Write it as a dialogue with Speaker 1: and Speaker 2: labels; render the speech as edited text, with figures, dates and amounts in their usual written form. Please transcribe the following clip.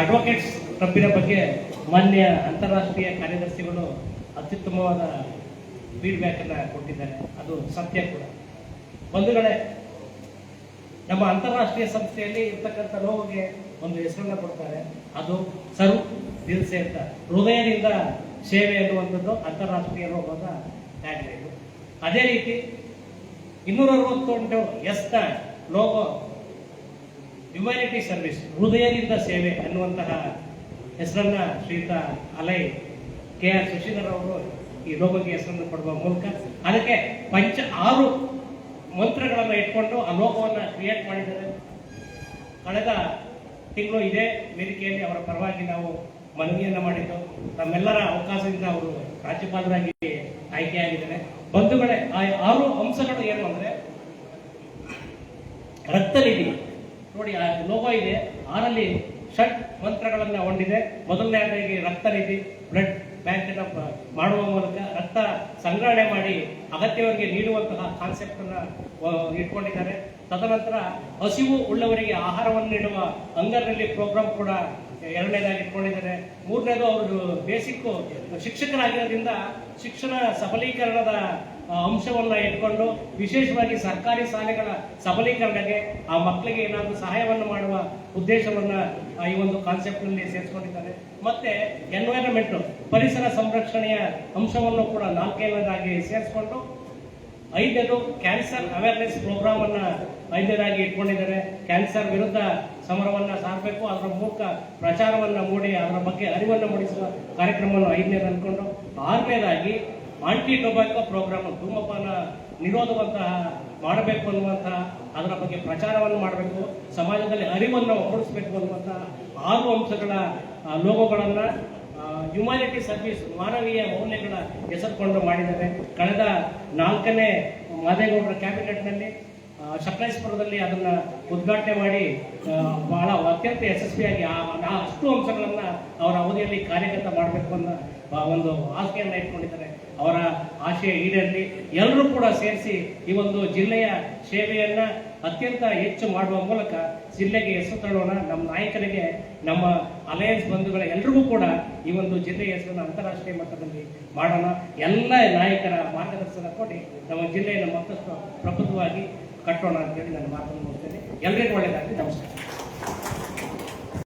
Speaker 1: Advocates ಕ್ಲಬ್ಬಿನ ಬಗ್ಗೆ ಮಾನ್ಯ ಅಂತಾರಾಷ್ಟ್ರೀಯ ಕಾರ್ಯದರ್ಶಿಗಳು ಅತ್ಯುತ್ತಮವಾದ ಫೀಡ್ಬ್ಯಾಕ್ ಅನ್ನ ಕೊಟ್ಟಿದ್ದಾರೆ. ಅದು ಸತ್ಯ ಕೂಡ. ಬಂಧುಗಳೇ, ನಮ್ಮ ಅಂತಾರಾಷ್ಟ್ರೀಯ ಸಂಸ್ಥೆಯಲ್ಲಿ ಇರ್ತಕ್ಕಂಥ ಲೋಗೋಗೆ ಒಂದು ಹೆಸರನ್ನ ಕೊಡ್ತಾರೆ. ಅದು ಸರ್ವ್ ದಿಲ್ ಸೆ ಅಂತ, ಹೃದಯದಿಂದ ಸೇವೆ ಎನ್ನುವಂಥದ್ದು ಅಂತಾರಾಷ್ಟ್ರೀಯ ಲೋಗೋದ ಟ್ಯಾಗ್ಲೈನ್. ಅದೇ ರೀತಿ 268 ಎಸ್ನ ಲೋಗೋ ಹ್ಯುಮ್ಯಾನಿಟಿ ಸರ್ವಿಸ್, ಹೃದಯದಿಂದ ಸೇವೆ ಅನ್ನುವಂತಹ ಹೆಸರನ್ನ ಶ್ರೀಯುತ ಅಲೈ KR ಶಶಿಧರ್ ಅವರು ಈ ಲೋಗೋಗೆ ಹೆಸರನ್ನು ಕೊಡುವ ಮೂಲಕ ಅದಕ್ಕೆ 6 ಮಂತ್ರಗಳನ್ನು ಇಟ್ಕೊಂಡು ಆ ಲೋಗೋವನ್ನು ಕ್ರಿಯೇಟ್ ಮಾಡಿದ್ದಾರೆ. ಕಳೆದ ತಿಂಗಳು ಇದೇ ವೇದಿಕೆಯಲ್ಲಿ ಅವರ ಪರವಾಗಿ ನಾವು ಮನವಿಯನ್ನು ಮಾಡಿದ್ದು. ನಮ್ಮೆಲ್ಲರ ಅವಕಾಶದಿಂದ ಅವರು ರಾಜ್ಯಪಾಲರಾಗಿ ಆಯ್ಕೆಯಾಗಿದ್ದಾರೆ. ಬಂಧುಗಳೇ, ಆ 6 ಅಂಶಗಳು ಏನು ಅಂದ್ರೆ, ರಕ್ತನಿಧಿ ನೋಡಿ, ಆ ಲೋಗೋ ಇದೆ, 6ರಲ್ಲಿ ಷಟ್ ಮಂತ್ರಗಳನ್ನು ಹೊಂದಿದೆ. ಮೊದಲನೇದಾಗಿ ರಕ್ತನಿಧಿ, ಬ್ಲಡ್ ಬ್ಯಾಂಕ್ ಅನ್ನ ಮಾಡುವ ಮೂಲಕ ರಕ್ತ ಸಂಗ್ರಹಣೆ ಮಾಡಿ ಅಗತ್ಯವರಿಗೆ ನೀಡುವಂತಹ ಕಾನ್ಸೆಪ್ಟ್ ಅನ್ನ ಇಟ್ಕೊಂಡಿದ್ದಾರೆ. ತದನಂತರ ಹಸಿವು ಉಳ್ಳವರಿಗೆ ಆಹಾರವನ್ನು ನೀಡುವ ಹಂಗರ್ನಲ್ಲಿ ಪ್ರೋಗ್ರಾಮ್ ಕೂಡ 2ನೇದಾಗಿ ಇಟ್ಕೊಂಡಿದ್ದಾರೆ. 3ನೇದು ಅವರು ಬೇಸಿಕ್ ಶಿಕ್ಷಕರಾಗಿರೋದ್ರಿಂದ ಶಿಕ್ಷಣ ಸಬಲೀಕರಣದ ಅಂಶವನ್ನ ಇಟ್ಕೊಂಡು ವಿಶೇಷವಾಗಿ ಸರ್ಕಾರಿ ಶಾಲೆಗಳ ಸಬಲೀಕರಣಕ್ಕೆ ಆ ಮಕ್ಕಳಿಗೆ ಏನಾದರೂ ಸಹಾಯವನ್ನು ಮಾಡುವ ಉದ್ದೇಶವನ್ನ ಈ ಒಂದು ಕಾನ್ಸೆಪ್ಟ್ ನಲ್ಲಿ ಸೇರಿಸಿಕೊಂಡಿದ್ದಾರೆ. ಮತ್ತೆ ಎನ್ವೈರನ್ಮೆಂಟ್, ಪರಿಸರ ಸಂರಕ್ಷಣೆಯ ಅಂಶವನ್ನು ಕೂಡ 4ನೇದಾಗಿ ಸೇರಿಸಿಕೊಂಡು 5ನೇದು ಕ್ಯಾನ್ಸರ್ ಅವೇರ್ನೆಸ್ ಪ್ರೋಗ್ರಾಮ್ ಅನ್ನ 5ನೇದಾಗಿ ಇಟ್ಕೊಂಡಿದ್ದಾರೆ. ಕ್ಯಾನ್ಸರ್ ವಿರುದ್ಧ ಸಮರವನ್ನ ಸಾರಬೇಕು, ಅದರ ಮೂಲಕ ಪ್ರಚಾರವನ್ನ ಮೂಡಿ ಅದರ ಬಗ್ಗೆ ಅರಿವನ್ನು ಮೂಡಿಸುವ ಕಾರ್ಯಕ್ರಮವನ್ನು 5ನೇದು ಅಂದ್ಕೊಂಡು, 6ನೇದಾಗಿ ಆಂಟಿ ಟೊಬ್ಯಾಕೋ ಪ್ರೋಗ್ರಾಮ್, ಧೂಮಪಾನ ನಿರೋಧವಂತಹ ಮಾಡಬೇಕು ಅನ್ನುವಂತಹ ಅದರ ಬಗ್ಗೆ ಪ್ರಚಾರವನ್ನು ಮಾಡಬೇಕು, ಸಮಾಜದಲ್ಲಿ ಅರಿವನ್ನು ಮೂಡಿಸಬೇಕು ಅನ್ನುವಂತಹ 6 ಅಂಶಗಳ ಲೋಗೋಗಳನ್ನ ಹ್ಯುಮ್ಯಾನಿಟಿ ಸರ್ವಿಸ್, ಮಾನವೀಯ ಮೌಲ್ಯಗಳ ಹೆಸರುಕೊಂಡು ಮಾಡಿದ್ದಾರೆ. ಕಳೆದ 4ನೇ ಮಾದೇಗೌಡರ ಕ್ಯಾಬಿನೆಟ್ನಲ್ಲಿ ಸಕಲೇಶ್ಪುರದಲ್ಲಿ ಅದನ್ನ ಉದ್ಘಾಟನೆ ಮಾಡಿ ಬಹಳ ಅತ್ಯಂತ ಯಶಸ್ವಿಯಾಗಿ ಅಷ್ಟು ಅಂಶಗಳನ್ನ ಅವರ ಅವಧಿಯಲ್ಲಿ ಕಾರ್ಯಗತ ಮಾಡಬೇಕು ಅನ್ನೋ ಒಂದು ಆಸೆಯನ್ನ ಇಟ್ಕೊಂಡಿದ್ದಾರೆ. ಅವರ ಆಶಯ ಈಡೇರಲಿ. ಎಲ್ಲರೂ ಕೂಡ ಸೇರಿಸಿ ಈ ಒಂದು ಜಿಲ್ಲೆಯ ಸೇವೆಯನ್ನ ಅತ್ಯಂತ ಹೆಚ್ಚು ಮಾಡುವ ಮೂಲಕ ಜಿಲ್ಲೆಗೆ ಹೆಸರು ತರೋಣ. ನಮ್ಮ ನಾಯಕರಿಗೆ, ನಮ್ಮ ಅಲಯನ್ಸ್ ಬಂಧುಗಳ ಎಲ್ರಿಗೂ ಕೂಡ ಈ ಒಂದು ಜಿಲ್ಲೆಯ ಹೆಸರನ್ನು ಅಂತಾರಾಷ್ಟ್ರೀಯ ಮಟ್ಟದಲ್ಲಿ ಮಾಡೋಣ. ಎಲ್ಲ ನಾಯಕರ ಮಾರ್ಗದರ್ಶನ ಕೊಡಿ ನಮ್ಮ ಜಿಲ್ಲೆಯನ್ನು ಮತ್ತಷ್ಟು ಪ್ರಬುದ್ಧವಾಗಿ ಕಟ್ಟೋಣ ಅಂತೇಳಿ ನಾನು ಮಾತನ್ನು ಮುಗಿಸ್ತೇನೆ. ಎಲ್ರಿಗೂ ಒಳ್ಳೆಯದಾಗಲಿ. ನಮಸ್ಕಾರ.